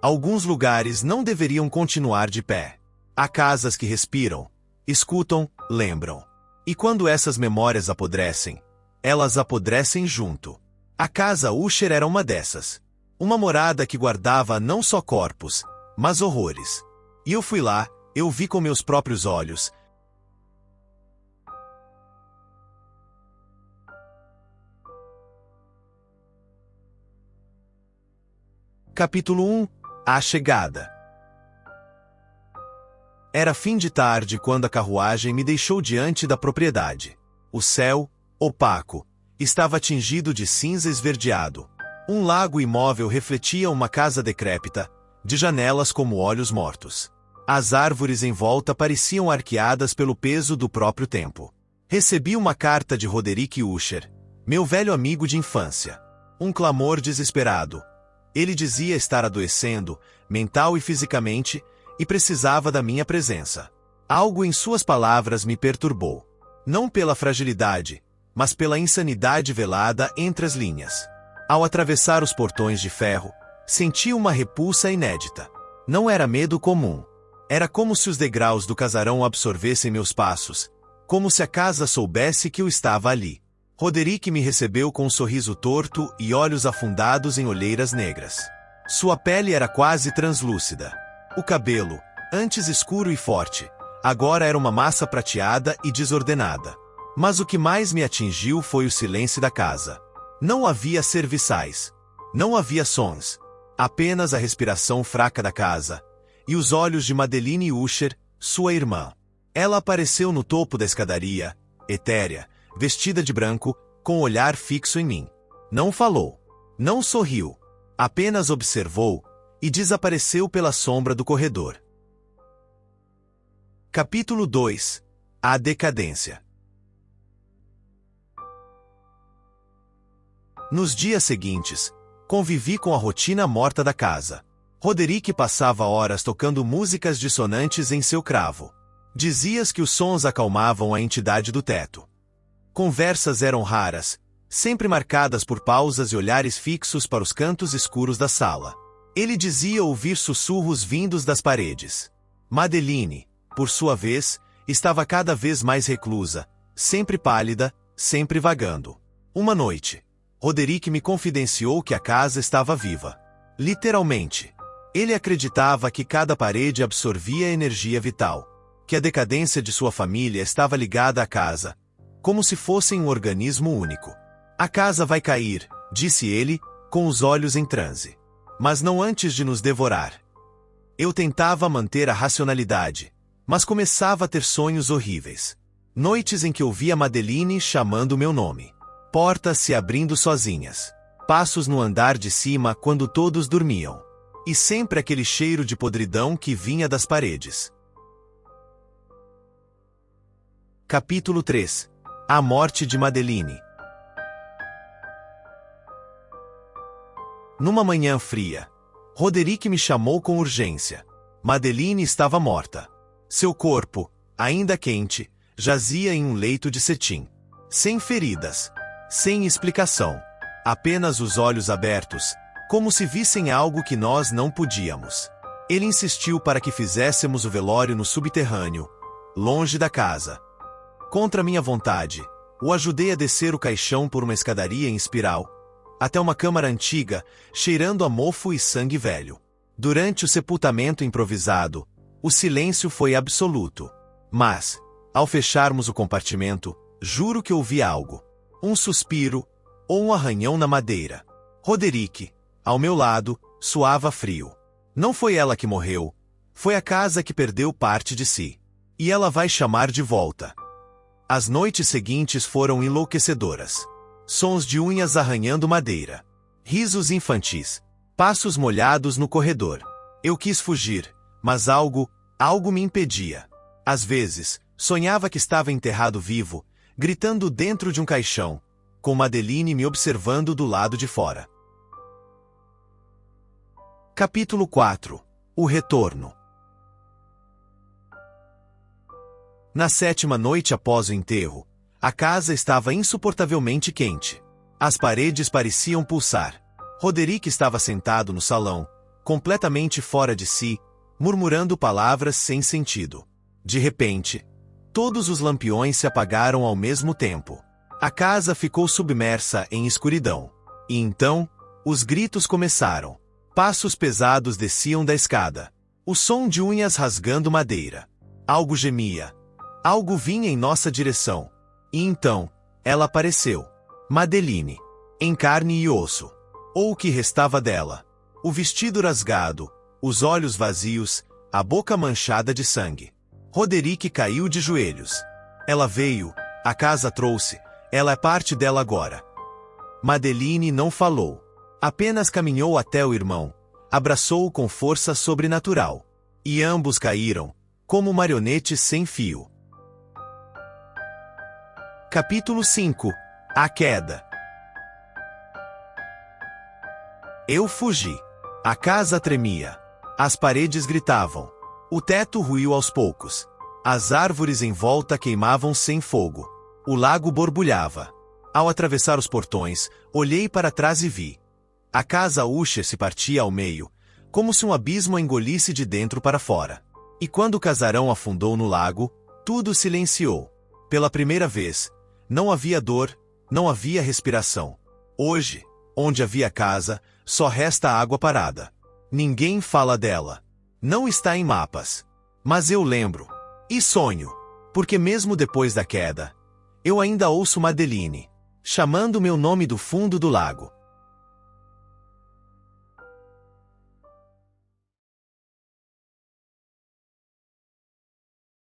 Alguns lugares não deveriam continuar de pé. Há casas que respiram, escutam, lembram. E quando essas memórias apodrecem, elas apodrecem junto. A casa Usher era uma dessas. Uma morada que guardava não só corpos, mas horrores. E eu fui lá, eu vi com meus próprios olhos. Capítulo 1 – A Chegada. Era fim de tarde quando a carruagem me deixou diante da propriedade. O céu, opaco, estava tingido de cinza esverdeado. Um lago imóvel refletia uma casa decrépita, de janelas como olhos mortos. As árvores em volta pareciam arqueadas pelo peso do próprio tempo. Recebi uma carta de Roderick Usher, meu velho amigo de infância. Um clamor desesperado. Ele dizia estar adoecendo, mental e fisicamente, e precisava da minha presença. Algo em suas palavras me perturbou. Não pela fragilidade, mas pela insanidade velada entre as linhas. Ao atravessar os portões de ferro, senti uma repulsa inédita. Não era medo comum. Era como se os degraus do casarão absorvessem meus passos, como se a casa soubesse que eu estava ali. Roderick me recebeu com um sorriso torto e olhos afundados em olheiras negras. Sua pele era quase translúcida. O cabelo, antes escuro e forte, agora era uma massa prateada e desordenada. Mas o que mais me atingiu foi o silêncio da casa. Não havia serviçais. Não havia sons. Apenas a respiração fraca da casa. E os olhos de Madeline Usher, sua irmã. Ela apareceu no topo da escadaria, etérea, vestida de branco, com o olhar fixo em mim. Não falou. Não sorriu. Apenas observou e desapareceu pela sombra do corredor. Capítulo 2 – A Decadência. Nos dias seguintes, convivi com a rotina morta da casa. Roderick passava horas tocando músicas dissonantes em seu cravo. Dizias que os sons acalmavam a entidade do teto. Conversas eram raras, sempre marcadas por pausas e olhares fixos para os cantos escuros da sala. Ele dizia ouvir sussurros vindos das paredes. Madeline, por sua vez, estava cada vez mais reclusa, sempre pálida, sempre vagando. Uma noite, Roderick me confidenciou que a casa estava viva. Literalmente. Ele acreditava que cada parede absorvia energia vital, que a decadência de sua família estava ligada à casa, como se fossem um organismo único. A casa vai cair, disse ele, com os olhos em transe. Mas não antes de nos devorar. Eu tentava manter a racionalidade, mas começava a ter sonhos horríveis. Noites em que ouvia Madeline chamando meu nome. Portas se abrindo sozinhas. Passos no andar de cima quando todos dormiam. E sempre aquele cheiro de podridão que vinha das paredes. Capítulo 3 – A Morte de Madeline. Numa manhã fria, Roderick me chamou com urgência. Madeline estava morta. Seu corpo, ainda quente, jazia em um leito de cetim. Sem feridas. Sem explicação. Apenas os olhos abertos, como se vissem algo que nós não podíamos. Ele insistiu para que fizéssemos o velório no subterrâneo, longe da casa. Contra minha vontade, o ajudei a descer o caixão por uma escadaria em espiral, até uma câmara antiga, cheirando a mofo e sangue velho. Durante o sepultamento improvisado, o silêncio foi absoluto. Mas, ao fecharmos o compartimento, juro que ouvi algo. Um suspiro, ou um arranhão na madeira. Roderick, ao meu lado, suava frio. Não foi ela que morreu. Foi a casa que perdeu parte de si. E ela vai chamar de volta. As noites seguintes foram enlouquecedoras. Sons de unhas arranhando madeira. Risos infantis. Passos molhados no corredor. Eu quis fugir, mas algo me impedia. Às vezes, sonhava que estava enterrado vivo, gritando dentro de um caixão, com Madeline me observando do lado de fora. Capítulo 4 – O Retorno. Na 7ª noite após o enterro, a casa estava insuportavelmente quente. As paredes pareciam pulsar. Roderick estava sentado no salão, completamente fora de si, murmurando palavras sem sentido. De repente, todos os lampiões se apagaram ao mesmo tempo. A casa ficou submersa em escuridão. E então, os gritos começaram. Passos pesados desciam da escada. O som de unhas rasgando madeira. Algo gemia. Algo vinha em nossa direção. E então, ela apareceu. Madeline. Em carne e osso. Ou o que restava dela. O vestido rasgado, os olhos vazios, a boca manchada de sangue. Roderick caiu de joelhos. Ela veio, a casa trouxe, ela é parte dela agora. Madeline não falou. Apenas caminhou até o irmão, abraçou-o com força sobrenatural. E ambos caíram, como marionetes sem fio. Capítulo 5. A queda. Eu fugi. A casa tremia. As paredes gritavam. O teto ruiu aos poucos. As árvores em volta queimavam sem fogo. O lago borbulhava. Ao atravessar os portões, olhei para trás e vi. A casa Usher se partia ao meio, como se um abismo a engolisse de dentro para fora. E quando o casarão afundou no lago, tudo silenciou. Pela primeira vez, não havia dor, não havia respiração. Hoje, onde havia casa, só resta água parada. Ninguém fala dela. Não está em mapas. Mas eu lembro. E sonho. Porque mesmo depois da queda, eu ainda ouço Madeline chamando meu nome do fundo do lago.